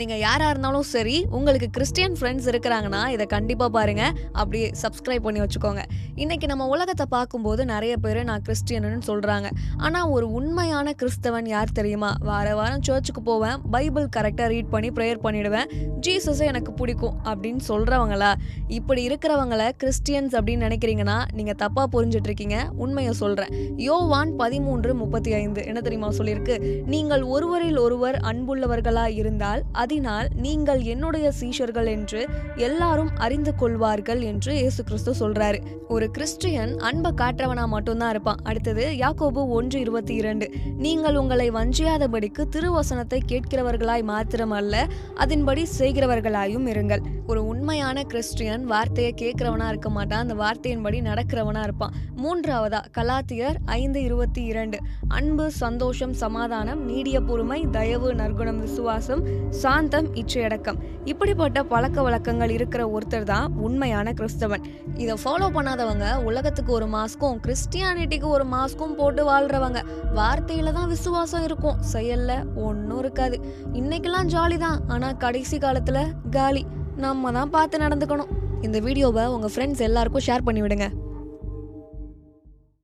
நீங்கள் யாராக இருந்தாலும் சரி, உங்களுக்கு கிறிஸ்டியன் ஃப்ரெண்ட்ஸ் இருக்கிறாங்கன்னா இதை கண்டிப்பாக பாருங்கள், அப்படியே சப்ஸ்கிரைப் பண்ணி வச்சுக்கோங்க. இன்றைக்கி நம்ம உலகத்தை பார்க்கும்போது நிறைய பேர் நான் கிறிஸ்டியன்னு சொல்கிறாங்க. ஆனால் ஒரு உண்மையான கிறிஸ்தவன் யார் தெரியுமா? வாரம் சர்ச்சுக்கு போவேன், பைபிள் கரெக்டாக ரீட் பண்ணி ப்ரேயர் பண்ணிவிடுவேன், ஜீசஸை எனக்கு பிடிக்கும் அப்படின்னு சொல்கிறவங்களா? இப்படி இருக்கிறவங்கள கிறிஸ்டியன்ஸ் அப்படின்னு நினைக்கிறீங்கன்னா நீங்கள் தப்பாக புரிஞ்சிட்ருக்கீங்க. உண்மையை சொல்கிறேன். யோவான் 13:35 என்ன தெரியுமா சொல்லியிருக்கு? நீங்கள் ஒருவரில் ஒருவர் அன்புள்ளவர்களாக இருந்தால் அதனால் நீங்கள் என்னுடைய சீஷர்கள் என்று எல்லாரும் அறிந்து கொள்வார்கள் என்று இயேசு கிறிஸ்து சொல்றாரு. ஒரு கிறிஸ்டியன் அன்பை காட்டுறவனா மட்டும்தான் இருப்பான். அடுத்தது யாக்கோபு 1:22, நீங்கள் உங்களை வஞ்சியாதபடிக்கு திருவசனத்தை கேட்கிறவர்களாய் மாத்திரமல்ல அதன்படி செய்கிறவர்களாயும் இருங்கள். ஒரு உண்மையான கிறிஸ்டியன் வார்த்தையை கேட்கிறவனா இருக்க மாட்டான், அந்த வார்த்தையின்படி நடக்கிறவனா இருப்பான். மூன்றாவதா கலாத்தியர் 5:22, அன்பு, சந்தோஷம், சமாதானம், நீடிய பொறுமை, தயவு, நற்குணம், விசுவாசம், சாந்தம், இச்சையடக்கம். இப்படிப்பட்ட பழக்க வழக்கங்கள் இருக்கிற ஒருத்தர் தான் உண்மையான கிறிஸ்தவன். இதை ஃபாலோ பண்ணாதவங்க உலகத்துக்கு ஒரு மாஸ்க்கும் கிறிஸ்டியானிட்டிக்கு ஒரு மாஸ்க்கும் போட்டு வாழ்றவங்க. வார்த்தையில தான் விசுவாசம் இருக்கும், செயல்ல ஒன்றும் இருக்காது. இன்னைக்கெல்லாம் ஜாலி தான், ஆனால் கடைசி காலத்துல காலி. நம்ம தான் பார்த்து நடந்துக்கணும். இந்த வீடியோவை உங்க ஃப்ரெண்ட்ஸ் எல்லாருக்கும் ஷேர் பண்ணி விடுங்க.